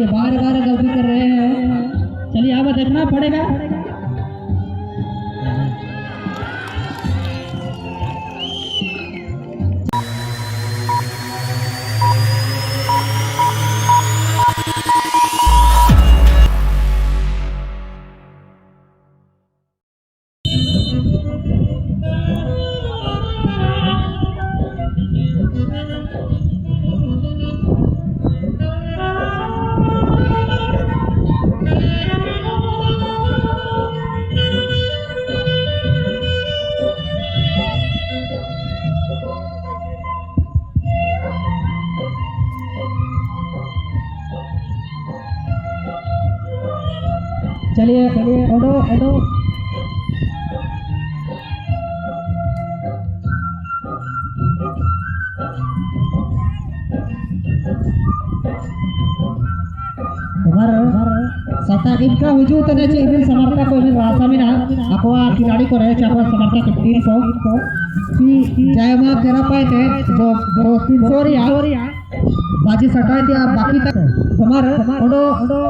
ये बार बार गलती कर रहे हैं। चलिए अब देखना पड़ेगा। चलिए ओडो ओडो सटा इनका वजूद तने चे इबिन समर्था को इबिन रासा में ना अकवा खिलाड़ी को रहे चापा समर्था के टीम को कि जयमा तेरा पाए थे जो 300 रिया बाजी सटाए थे बाकी तक तुम्हारा ओडो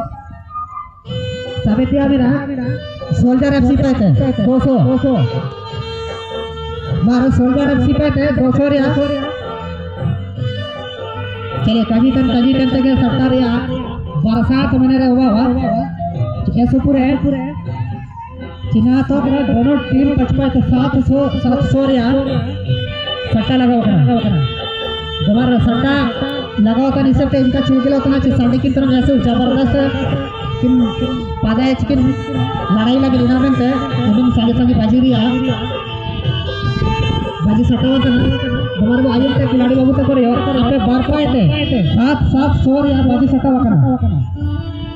समितिया में ना सोल्जर एफसी पे थे 200 मारो सोल्जर एफसी पे थे 200 रिया चलिए कजी तन के सट्टा रिया बरसात मने रे हुआ ऐसे पूरे चिना तो दोनों टीम पचपा थे 700 रिया सट्टा लगाओ करा दोबारा सट्टा लगाओ का नहीं सकते इनका चिलगिला उतना साड़ी की तरफ ऐसे जबरदस्त किन पादा चिकन लड़ाई लगी लेना बनते इबिन सागे बाजी रिया बाजी सट्टा होता ना हमारे को आयत के खिलाड़ी बाबू तक करे और आपे बार पाए थे 700 रिया बाजी सट्टा वकना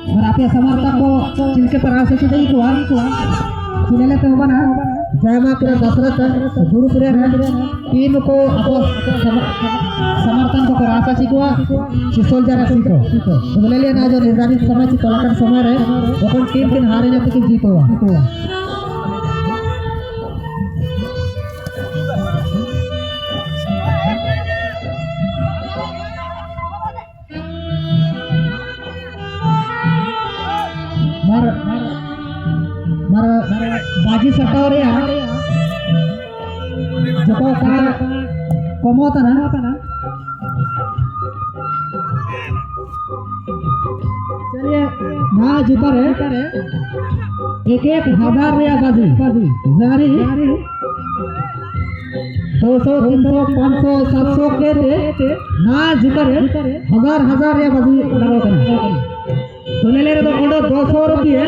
और आपे समर्थक को जिनके पर आसे से ही हुआ चिनेले तो हुआ ना जयमा के दशरथ गुरु प्रिय टीम को समर्थन को कर आशा सीखवा सोल्जर सीखो बोले लिए ना जो निर्धारित समय से कलाकार समय रहे वो टीम के हारे ने तक जीत हुआ बाजी सट्टा हो रहा जो का कम होता ना चलिए ना जुकर है 1,000 रिया बाजी जारी 200 300 500 700 के थे ना जुकर है 1000 रिया बाजी लगाओ करना तो ले रे तो 200 रुपये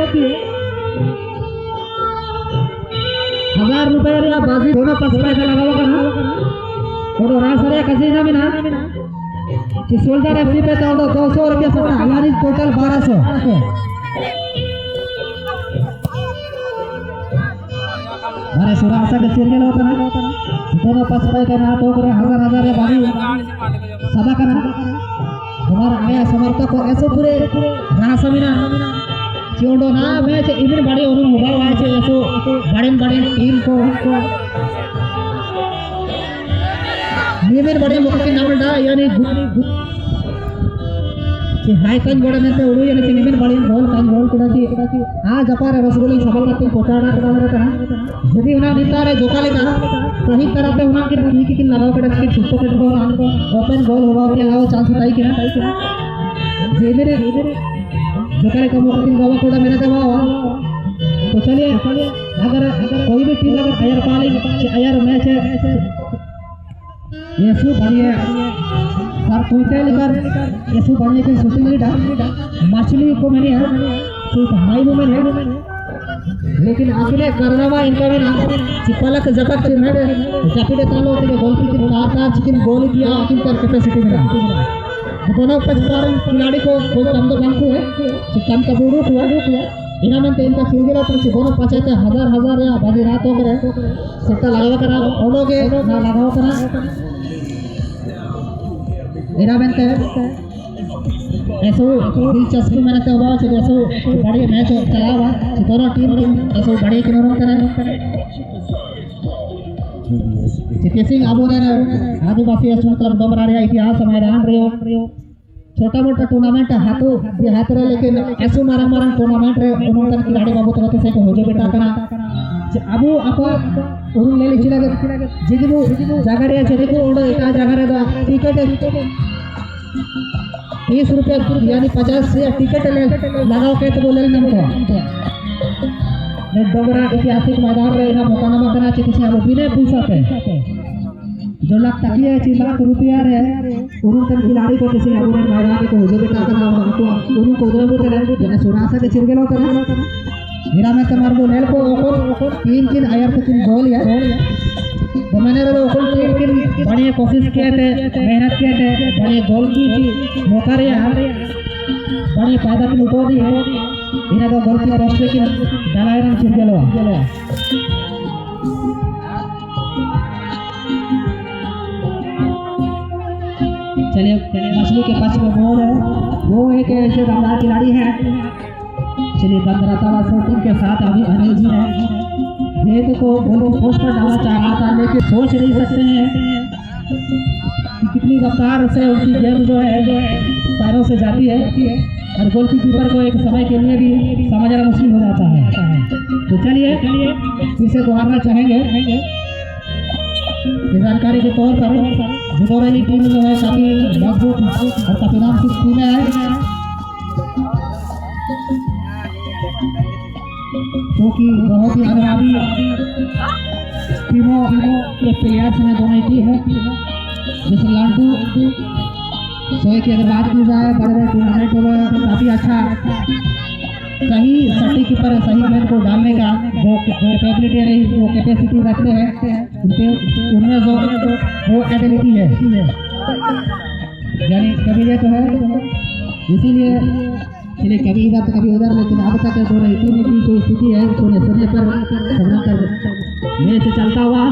1000 रुपये रिया बाजी दोनों पचपा का लगाओ करना और रासरिया कसीना में ना कि सोल्जर एफसी पे तो 200 रुपये सट्टा यानी टोटल 1200 अरे सुरासा के सिरगेल होता ना दोनों पचपा का ना तो करे 1000 या बाजी सदा करना हमारा आया समर्थक को ऐसे पूरे रासा में ना चोडो ना मैच इवन बड़े उन मोबाइल आए थे ऐसे बड़े टीम को नियमित बड़े मुख्य नाम डा यानी कि हाई कंज बड़ा में तो उड़ो यानी कि नियमित बड़े गोल कुड़ा की आज अपार रसगुल्ला सफल करते कोटाड़ा का रहता है यदि उन्हें निता रे जोका लेगा सही तरह पे उन्हें कि ठीक कि लगाओ कड़ा कि छुट्टो के तो ओपन गोल होगा कि आओ चांस उठाई कि ना जे मेरे जोका लेगा मुख्य गोवा कोड़ा मेरा दवा तो चलिए अगर कोई भी टीम अगर आयर पाले आयर मैच है येसु बढ़िया सर कोई लेकर येसु बढ़िया के शूटिंग लीडा मछली को मैंने तो हाई वो मैंने लेकिन आखिर करनावा इनका भी ना चिपलक जगत से मेरे जपीडे तालो के गोल की तार चिकन गोल किया आखिर कर कैपेसिटी मिला दोनों पचपारन खिलाड़ी को बहुत कम तो कम को है चिकन का बुड़ू हुआ इना में इनका सिंगल पर से दोनों पचाते 1000 या बाजी रात हो गए सट्टा लगावा करा ओडोगे ना लगाओ करा इना में ऐसो दिलचस्पी मैंने तो हुआ कि ऐसो बड़े मैच चला हुआ दोनों टीम ऐसो बड़े किनारों करे चित्ते सिंह आबू ने आदिवासी अश्व क्लब डोमरारिया इतिहास हमारे आन रहे हो छोटा मोटा टूर्नामेंट हाथों ये हाथ रहे लेकिन ऐसो मारंग मारंग टूर्नामेंट रे उन्होंने खिलाड़ी बाबू तो कहते से हो जो बेटा कना अबू आपा उन ले लिखी लगे जिगबू जगह रे चले को ओडो एका जगह रे दो टिकट 30 रुपया यानी 50 से टिकट ले लगाओ के तो बोले नमको ने डोगरा ऐतिहासिक मैदान रे ना मुकानमा करना चाहिए किसी अब बिना पैसा पे जो लाख तकिया है 3 लाख रुपया रे उन्होंने खिलाड़ी को किसी अब मैदान को जो बेटा करना को उन्होंने को दो बोले जने सोनासा के चिरगेलो करे हीरा में तमार बोलेल को ओको तीन आयर तक गोल या तो मैंने रे ओको तीन बड़ी कोशिश किए थे मेहनत किए थे बड़ी गोल की थी मौका रे बड़ी पैदा की उठो दी है हीरा का गोल की पोस्ट की डालायरन चिरगेलो चलिए मछली के पास में मोड़ है वो एक ऐसे दमदार खिलाड़ी है। चलिए बंदरातावा टीम के साथ अभी अनिल जी है गेंद को गोल पोस्ट पर डालना चाह रहा था लेकिन सोच नहीं सकते हैं कि कितनी रफ्तार से उसकी गेंद जो है पैरों से जाती है और गोलकीपर को एक समय के लिए भी समझना मुश्किल हो जाता है। तो चलिए इसे दोहराना चाहेंगे जानकारी के तौर पर जितोरेली टीम जो है काफी मजबूत और काफी नाम की टीम है क्योंकि बहुत ही अनुभवी टीमों के प्लेयर्स में दोनों टीम है जैसे लांटू सोए की अगर बात की जाए बड़े बड़े टूर्नामेंट में काफी अच्छा सही सट्टी कीपर सही गेंद को डालने का वो कैपेबिलिटी रही वो कैपेसिटी रखते हैं उनमें जो वो एबिलिटी है यानी काबिलियत है इसीलिए चलिए कभी इधर तो कभी उधर लेकिन अब तक दोनों टीम की कोई स्थिति है सोने सोने पर संग्राम कर मैच चलता हुआ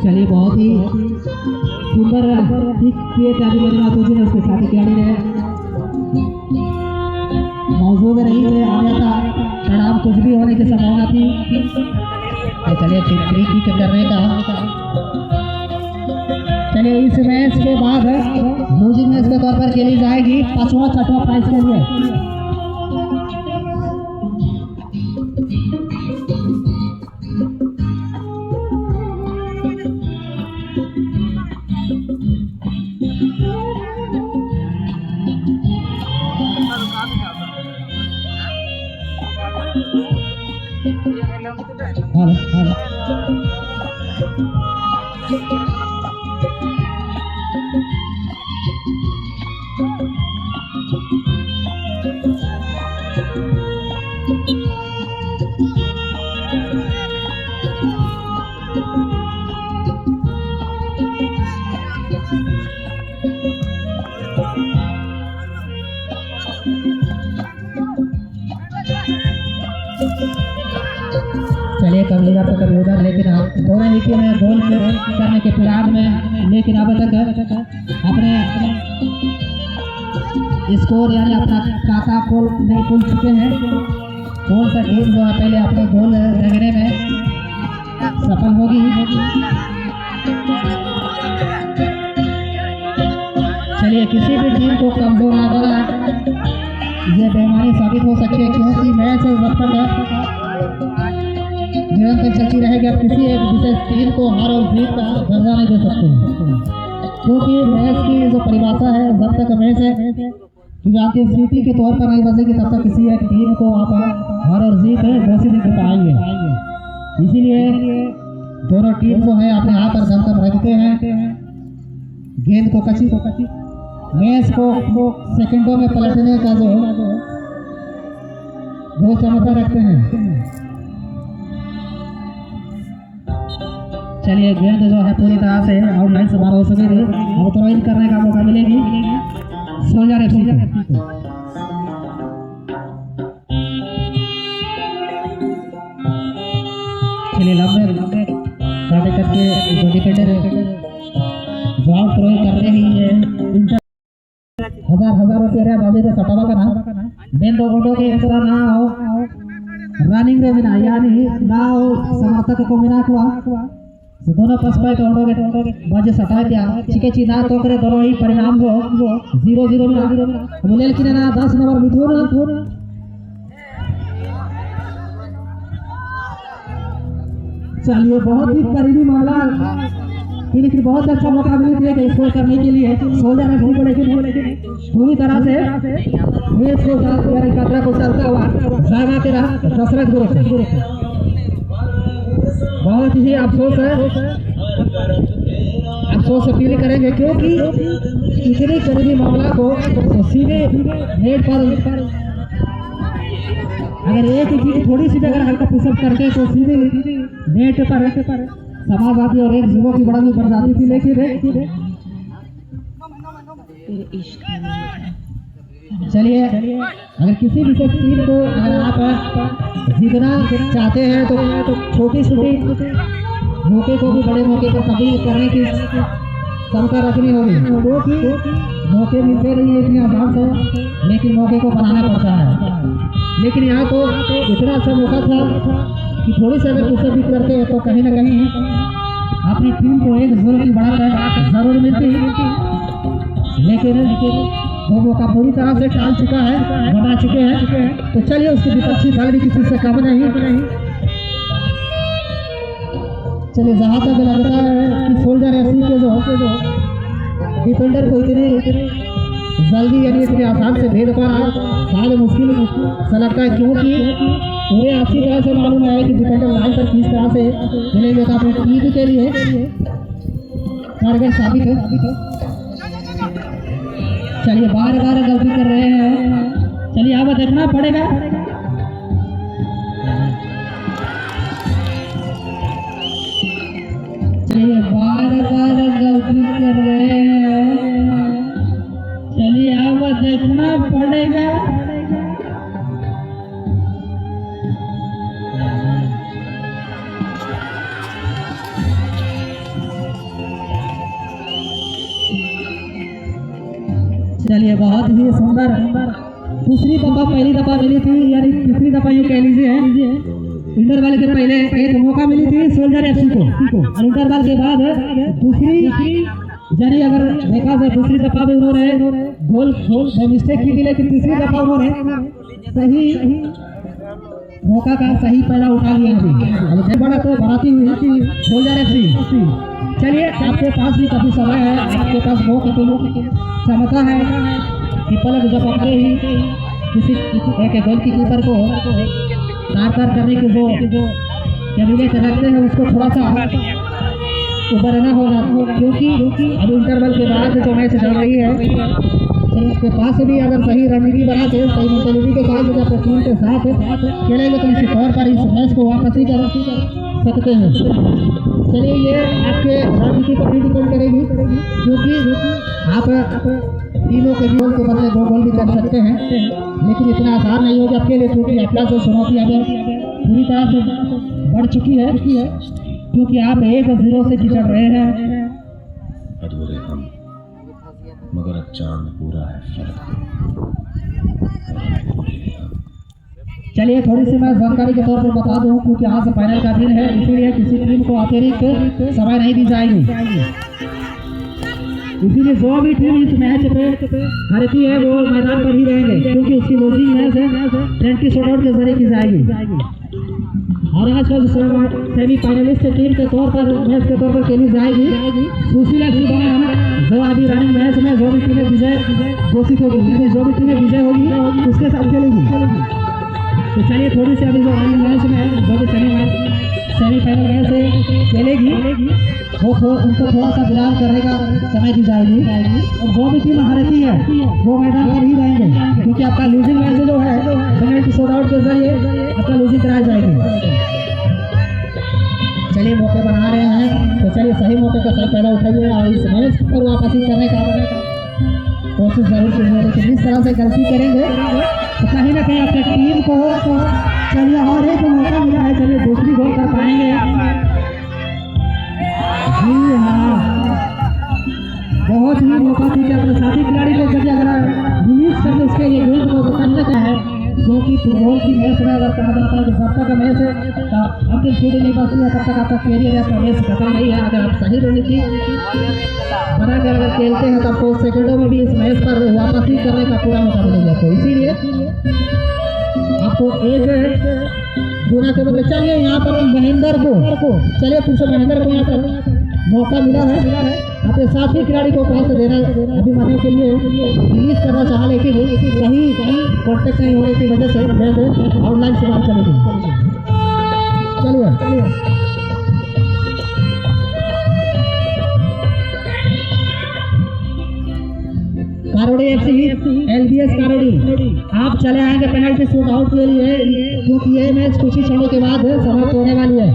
चलिए बहुत ही सुंदर किए थे अभी मेरे माता जी ने उसके साथ खिलाड़ी रहे मौजूद नहीं थे आया था परिणाम कुछ भी होने की संभावना थी तो चलिए फ्री किक करने का चलिए इस मैच के बाद लूजिंग मैच के तौर पर खेली जाएगी 5वां 6वां प्राइज के लिए चलिए कभी इधर तो कभी उधर लेकिन दोनों ही टीमें गोल करने के फिलहाल में लेकिन अब तक अपने स्कोर यानी अपना खाता गोल नहीं भूल चुके हैं कौन सा टीम जो है पहले अपने गोल लगने में सफल होगी चलिए किसी भी टीम को कमजोर ना देना ये बेईमानी साबित हो सकती है क्योंकि मैच जब तक निरंतर चलती रहेगी आप किसी एक विशेष टीम को हार और जीत का दर्जा नहीं दे सकते क्योंकि मैच की जो परिभाषा है जब तक मैच है जानते स्थिति के तौर पर नहीं बचेगी तब तक किसी एक टीम को आप हार और जीत घोषित नहीं कर पाएंगे इसीलिए दोनों टीम जो है अपने हाथ पर जमकर रखते हैं गेंद को कच्ची मैच को सेकंडों में पलटने का जो वो क्षमता रखते हैं चलिए गेंद जो है पूरी तरह से आउटलाइन से बाहर हो सके अब तो इन करने का मौका मिलेगी सोल्जर एफसी को चलिए लंबे काटे करके जो डिफेंडर जवाब थ्रो कर रहे हैं हजार रुपये रे बाजी से सटावा का ना बेन दो गोटो के एक्स्ट्रा ना हो रनिंग रे बिना यानी ना हो समर्थक को मिना हुआ दोनों पस पाए तो बाजे सटा क्या चिके चिना तो करे दोनों ही परिणाम हो 0-0 में बोले लेकिन ना 10 नंबर मिथुन चलिए बहुत ही करीबी मामला लेकिन बहुत अच्छा मौका मिली थी स्कोर करने के लिए सोल्जर एफसी को लेकिन पूरी तरह से ये खतरा को चलता हुआ सागा तेरा दशरथ गुरु बहुत ही अफसोस अपील करेंगे क्योंकि इतने करीबी मामला को तो सीधे नेट पर अगर एक ही थोड़ी सी अगर हल्का पुशअप करके तो सीधे नेट पर समाजवादी और एक युवक की बड़ा बढ़ जाती थी लेकिन चलिए अगर किसी विशेष टीम को अगर आप जीतना चाहते हैं तो छोटी छोटी मौके को भी बड़े मौके को तब्दील करने की क्षमता रखनी होगी मौके मिलते नहीं है इतने आसान से लेकिन मौके को बनाना पड़ता है लेकिन यहाँ तो इतना अच्छा मौका था कि थोड़ी सी अगर पुशअप भी करते तो कहीं ना कहीं अपनी टीम को 1-0 की बढ़त जरूर मिलती लेकिन वो मौका पूरी तरह से टाल चुका है बना चुके हैं तो चलिए उसकी विपक्षी दल भी किसी से कम नहीं चलिए जहाँ तक लगता है कि सोल्जर एफसी के जो डिफेंडर को इतनी जल्दी यानी इतने आसान से भेद पाना शायद मुश्किल सा लगता है क्योंकि पूरे अच्छी तरह से मालूम है कि डिफेंडर लाइन पर किस तरह से खेलेंगे तो अपनी टीम के लिए कारगर साबित है चलिए बार बार गलती कर रहे हैं चलिए अब देखना पड़ेगा चलिए बार बार गलती कर रहे हैं चलिए अब देखना पड़ेगा चलिए बहुत ही सुंदर दूसरी दफा पहली दफा मिली थी यानी तीसरी दफा यूँ कह लीजिए इंटरवल के पहले एक मौका मिली थी सोल्जर एफसी को और इंटरवल के बाद दूसरी यानी अगर देखा जाए दूसरी दफा भी उन्होंने गोल मिस्टेक की थी लेकिन तीसरी दफा उन्होंने सही मौका का सही पैदा उठा लिया अभी बड़ा तो बढ़ाती हुई थी सोल्जर एफसी चलिए आपके पास भी काफी समय है आपके पास बहुत क्षमता है कि पलक जब अपने ही किसी एक गोल की कीपर को कारगर करने के जो कैबिनेट रखते हैं उसको थोड़ा सा उभरना होगा क्योंकि अभी इंटरवल के बाद जो मैच चल रही है उसके पास भी अगर सही रणनीति बना के सही मेंटेलिटी के साथ जब अपनी टीम के साथ खेलेंगे तो इसी तौर पर इस मैच को वापस ही कर सकते हैं चलिए ये आपके रणनीति पर भी डिपेंड करेगी क्योंकि आप तीनों के गोल के बदले 2 गोल भी कर सकते हैं लेकिन इतना आसान नहीं होगा आपके लिए क्योंकि अपना जो चुनौती अगर पूरी तरह से बढ़ चुकी है क्योंकि आप 1-0 से पिछड़ रहे हैं अधूरे हम मगर अब चांद पूरा है चलिए थोड़ी सी मैं जानकारी के तौर पर बता दूं क्योंकि आज से फाइनल का दिन है इसीलिए किसी टीम को अतिरिक्त समय नहीं दी जाएगी इसीलिए जो भी टीम इस मैच पे हारती है वो मैदान पर ही रहेंगे क्योंकि उसकी लूजिंग मैच है 20 शॉटआउट के जरिए की जाएगी और आज का सेमीफाइनलिस्ट टीम के तौर पर मैच के तौर पर खेली जाएगी सुशीला जो अभी रनिंग मैच में जो भी टीमें विजय घोषित होगी जो भी टीमें विजय होगी उसके साथ खेलेगी तो चलिए थोड़ी सी अभी जो रनिंग मैच में जो भी सेमीफाइनल मैच खेलेगी वो उनको थोड़ा सा विराम करने का समय दी जाएगी और जो भी टीम हारती है वो मैदान पर ही रहेंगे क्योंकि आपका लूजिंग मैच जो है पेनल्टी शॉटआउट के जरिए आपका लूजिंग कराई जाएगी चलिए मौके बना रहे हैं तो चलिए सही मौके का सही पैदा उठाइए और इस मैच पर वापसी करने का कोशिश जरूर कीजिए लेकिन जिस तरह से गलती करेंगे तो कहीं ना कहीं आपकी टीम को चलिए और एक मौका मिला है चलिए दूसरी गोल कर पाएंगे जी हाँ बहुत ही मौका थी कि अपने साथी खिलाड़ी को जब अगर रिलीज करके उसके लिए गेंद को करने का है जो कि फुटबॉल की मैच में अगर कहा जाता है कि जब तक मैच है अंतिम सीढ़ी नहीं बचती है तब तक आपका कैरियर या आपका मैच खत्म नहीं है। अगर आप सही रणनीति बनाकर अगर खेलते हैं तो आपको सेकंडों में भी इस मैच पर वापसी करने का पूरा मौका मिलेगा। तो इसीलिए आपको एक गुना के बदले चलिए यहाँ पर महेंद्र को चलिए फिर से महेंद्र को यहाँ पर मौका मिला है। अपने साथी खिलाड़ी को पास देना अभिमानियों के लिए रिलीज करना चाहा, लेकिन कहीं कॉन्टेक्ट नहीं होने की वजह से आउटलाइन से बाहर चले गए। चलिए कारोड़ी एफसी एलबीएस कारोड़ी आप चले आएंगे पेनल्टी शूट आउट के लिए, क्योंकि ये मैच कुछ ही क्षणों के बाद समाप्त होने वाली है,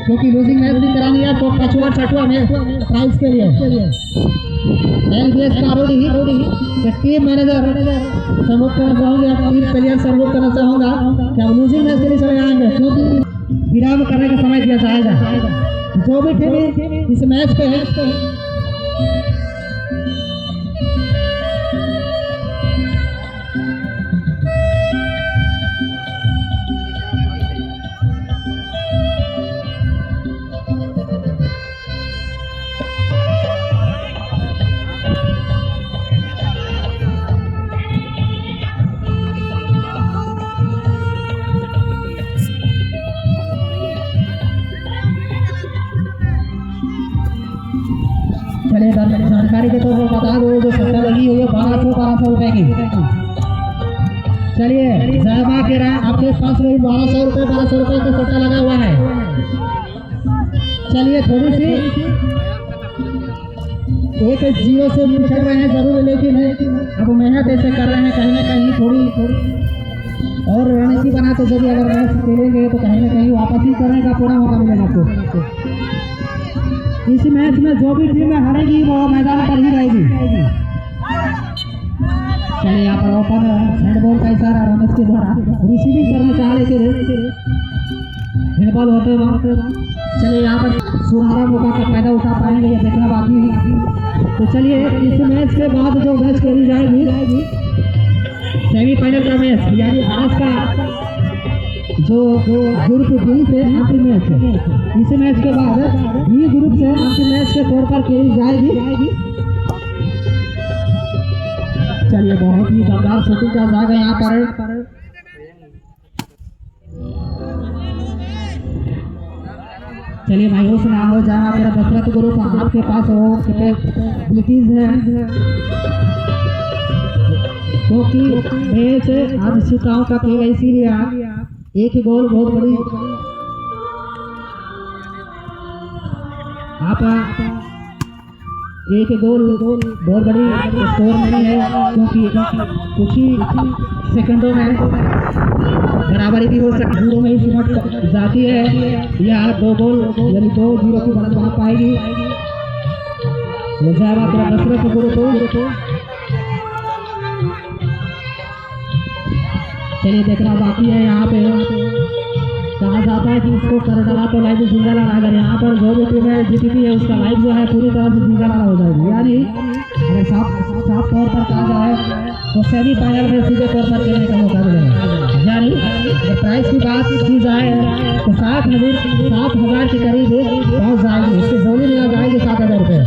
क्योंकि लूजिंग मैच भी करानी है तो 5वां 6वां मैच प्राइज के लिए। एलबीएस कारोड़ी के टीम मैनेजर सम्मुख करना चाहूँगा, टीम प्लेयर सम्मुख करना चाहूँगा कि आप लूजिंग मैच के लिए चले आएंगे, क्योंकि विराम करने का समय दिया जाएगा। जो भी टीम इस मैच पे है चलिए जानकारी के तौर पर बता दो जो सट्टा लगी हुई है 1200 रुपए की। चलिए जयमा के रहा आपके पास वही 1200 रुपए का सट्टा लगा हुआ है। चलिए थोड़ी सी एक 0 से पिछड़ रहे हैं जरूर, लेकिन अब मेहनत ऐसे कर रहे हैं कहीं ना कहीं थोड़ी और रणनीति बना तो जब अगर मैच खेलेंगे तो कहीं ना कहीं वापसी करने का पूरा मौका मिलेगा आपको। इस मैच में जो भी टीम हारेगी वो मैदान पर ही रहेगी। चलिए यहाँ पर ओपन हैंडबॉल का इशारा रमेश के द्वारा रिसीविंग करना चाह रहे थे हैंडबॉल होते वक्त। चलिए यहाँ पर सुनहरा मौका का फायदा उठा पाएंगे ये देखना बाकी है। तो चलिए इस मैच के बाद जो मैच खेली जाएगी सेमीफाइनल का मैच, यानी आज का जो ग्रुप बी से अंतिम मैच है, इस मैच के बाद बी ग्रुप से अंतिम मैच के तौर पर खेली जाएगी। चलिए बहुत ही शानदार शूटिंग का जाएगा यहाँ पर। चलिए मायूस ना हो जाए, मेरा दशरथ ग्रुप आपके पास हो कैपेबिलिटीज है, क्योंकि मैच अनिश्चितताओं का खेल है, इसीलिए एक ही गोल बहुत बड़ी आप एक गोल बहुत बड़ी स्कोर नहीं है, क्योंकि कुछ ही सेकंडों में बराबरी भी हो सकती है, में ही सिमट जाती है या 2 गोल यानी 2-0 की बढ़त वहाँ पाएगी। दशरथ गुरु को चलिए देखना बाकी है। यहाँ पे कहा जाता है कि इसको कर डाला तो लाइव जिंदा लाना, अगर यहाँ पर जो भी टीम है जीतती है उसका लाइव जो है पूरी तरह से जिंदा लाना हो जाएगी। यानी अगर साफ तौर पर कहा जाए तो सेमीफाइनल में सीधे तौर पर खेलने का मौका मिलेगा। यानी प्राइस की बात की जाए तो 7,000 के करीब पहुँच जाएगी, इसकी जोड़ी में आ जाएगी 7,000 रुपये।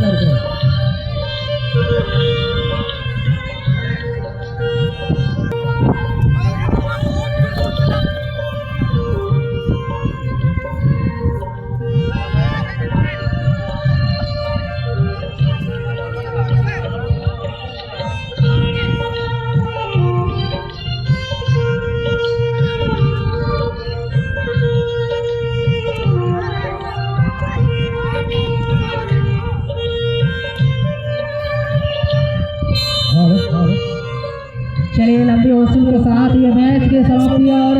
चलिए लंबी हौसले के साथ ये मैच की समाप्ति और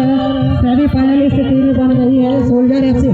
सेमीफाइनलिस्ट टीम बन गई है सोल्जर एफसी।